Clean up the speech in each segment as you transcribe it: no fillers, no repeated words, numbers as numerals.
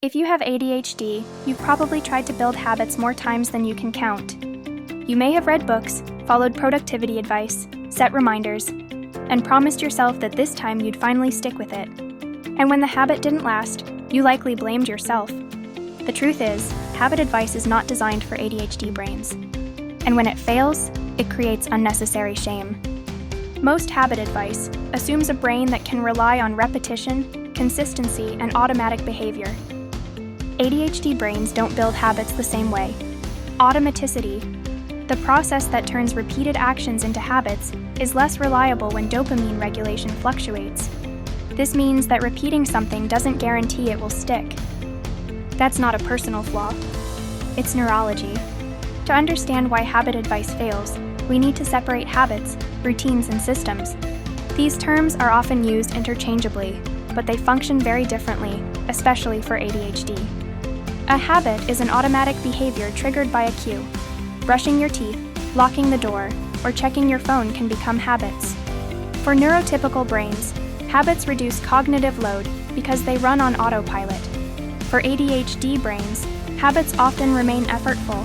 If you have ADHD, you've probably tried to build habits more times than you can count. You may have read books, followed productivity advice, set reminders, and promised yourself that this time you'd finally stick with it. And when the habit didn't last, you likely blamed yourself. The truth is, habit advice is not designed for ADHD brains. And when it fails, it creates unnecessary shame. Most habit advice assumes a brain that can rely on repetition, consistency, and automatic behavior. ADHD brains don't build habits the same way. Automaticity, the process that turns repeated actions into habits, is less reliable when dopamine regulation fluctuates. This means that repeating something doesn't guarantee it will stick. That's not a personal flaw. It's neurology. To understand why habit advice fails, we need to separate habits, routines, and systems. These terms are often used interchangeably, but they function very differently, especially for ADHD. A habit is an automatic behavior triggered by a cue. Brushing your teeth, locking the door, or checking your phone can become habits. For neurotypical brains, habits reduce cognitive load because they run on autopilot. For ADHD brains, habits often remain effortful.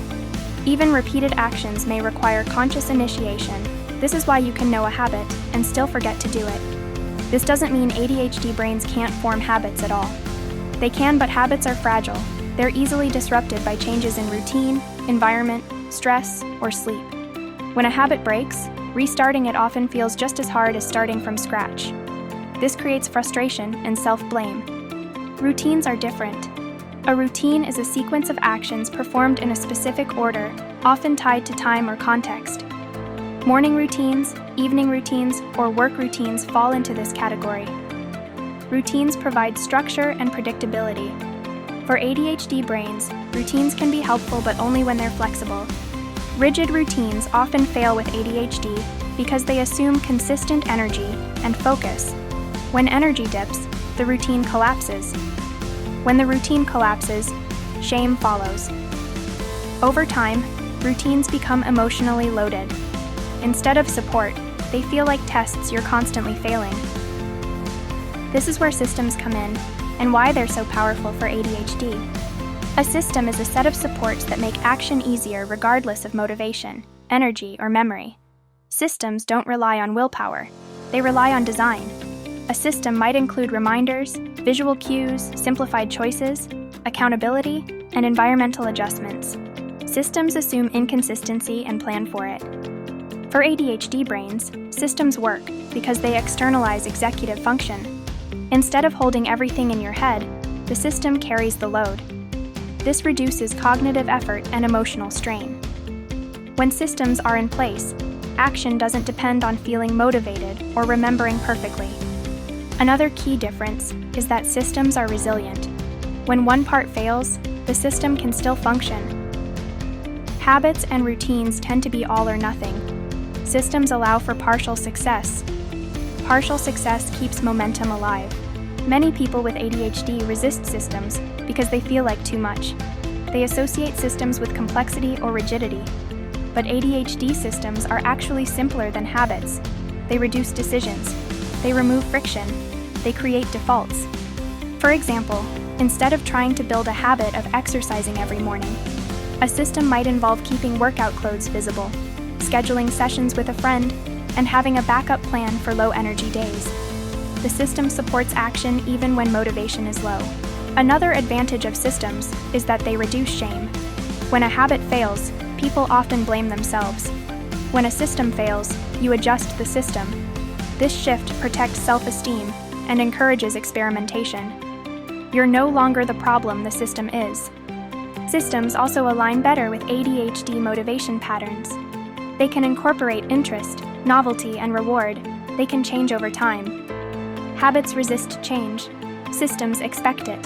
Even repeated actions may require conscious initiation. This is why you can know a habit and still forget to do it. This doesn't mean ADHD brains can't form habits at all. They can, but habits are fragile. They're easily disrupted by changes in routine, environment, stress, or sleep. When a habit breaks, restarting it often feels just as hard as starting from scratch. This creates frustration and self-blame. Routines are different. A routine is a sequence of actions performed in a specific order, often tied to time or context. Morning routines, evening routines, or work routines fall into this category. Routines provide structure and predictability. For ADHD brains, routines can be helpful but only when they're flexible. Rigid routines often fail with ADHD because they assume consistent energy and focus. When energy dips, the routine collapses. When the routine collapses, shame follows. Over time, routines become emotionally loaded. Instead of support, they feel like tests you're constantly failing. This is where systems come in, and why they're so powerful for ADHD. A system is a set of supports that make action easier regardless of motivation, energy, or memory. Systems don't rely on willpower. They rely on design. A system might include reminders, visual cues, simplified choices, accountability, and environmental adjustments. Systems assume inconsistency and plan for it. For ADHD brains, systems work because they externalize executive function. Instead of holding everything in your head, the system carries the load. This reduces cognitive effort and emotional strain. When systems are in place, action doesn't depend on feeling motivated or remembering perfectly. Another key difference is that systems are resilient. When one part fails, the system can still function. Habits and routines tend to be all or nothing. Systems allow for partial success. Partial success keeps momentum alive. Many people with ADHD resist systems because they feel like too much. They associate systems with complexity or rigidity. But ADHD systems are actually simpler than habits. They reduce decisions. They remove friction. They create defaults. For example, instead of trying to build a habit of exercising every morning, a system might involve keeping workout clothes visible, scheduling sessions with a friend, and having a backup plan for low-energy days. The system supports action even when motivation is low. Another advantage of systems is that they reduce shame. When a habit fails, people often blame themselves. When a system fails, you adjust the system. This shift protects self-esteem and encourages experimentation. You're no longer the problem the system is. Systems also align better with ADHD motivation patterns. They can incorporate interest, novelty, and reward. They can change over time. Habits resist change. Systems expect it.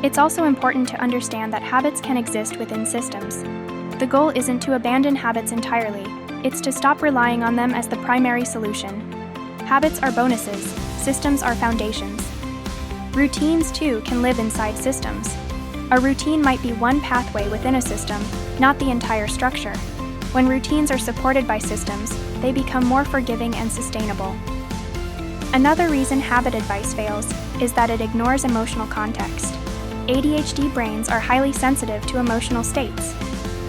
It's also important to understand that habits can exist within systems. The goal isn't to abandon habits entirely. It's to stop relying on them as the primary solution. Habits are bonuses. Systems are foundations. Routines, too, can live inside systems. A routine might be one pathway within a system, not the entire structure. When routines are supported by systems, they become more forgiving and sustainable. Another reason habit advice fails is that it ignores emotional context. ADHD brains are highly sensitive to emotional states.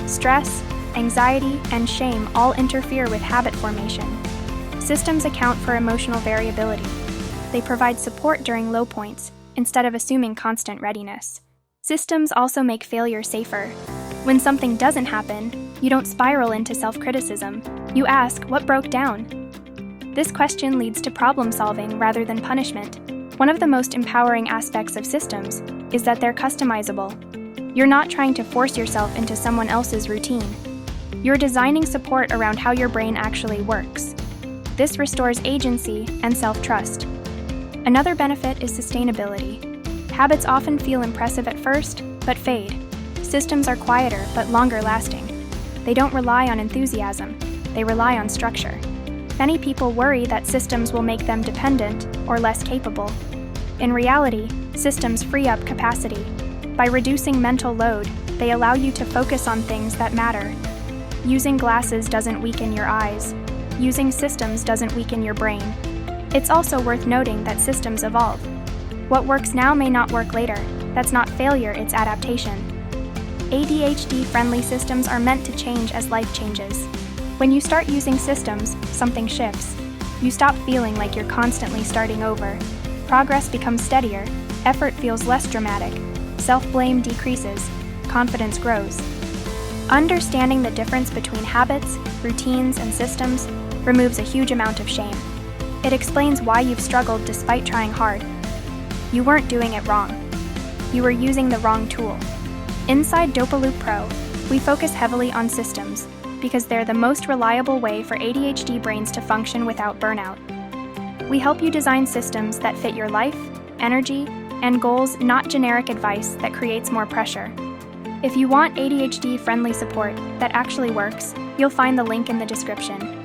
Stress, anxiety, and shame all interfere with habit formation. Systems account for emotional variability. They provide support during low points, instead of assuming constant readiness. Systems also make failure safer. When something doesn't happen, you don't spiral into self-criticism. You ask, what broke down? This question leads to problem solving rather than punishment. One of the most empowering aspects of systems is that they're customizable. You're not trying to force yourself into someone else's routine. You're designing support around how your brain actually works. This restores agency and self-trust. Another benefit is sustainability. Habits often feel impressive at first, but fade. Systems are quieter but longer lasting. They don't rely on enthusiasm, they rely on structure. Many people worry that systems will make them dependent or less capable. In reality, systems free up capacity. By reducing mental load, they allow you to focus on things that matter. Using glasses doesn't weaken your eyes. Using systems doesn't weaken your brain. It's also worth noting that systems evolve. What works now may not work later. That's not failure, it's adaptation. ADHD-friendly systems are meant to change as life changes. When you start using systems, something shifts. You stop feeling like you're constantly starting over. Progress becomes steadier, effort feels less dramatic, self-blame decreases, confidence grows. Understanding the difference between habits, routines, and systems removes a huge amount of shame. It explains why you've struggled despite trying hard. You weren't doing it wrong. You were using the wrong tool. Inside Dopaloop Pro, we focus heavily on systems because they're the most reliable way for ADHD brains to function without burnout. We help you design systems that fit your life, energy, and goals, not generic advice that creates more pressure. If you want ADHD-friendly support that actually works, you'll find the link in the description.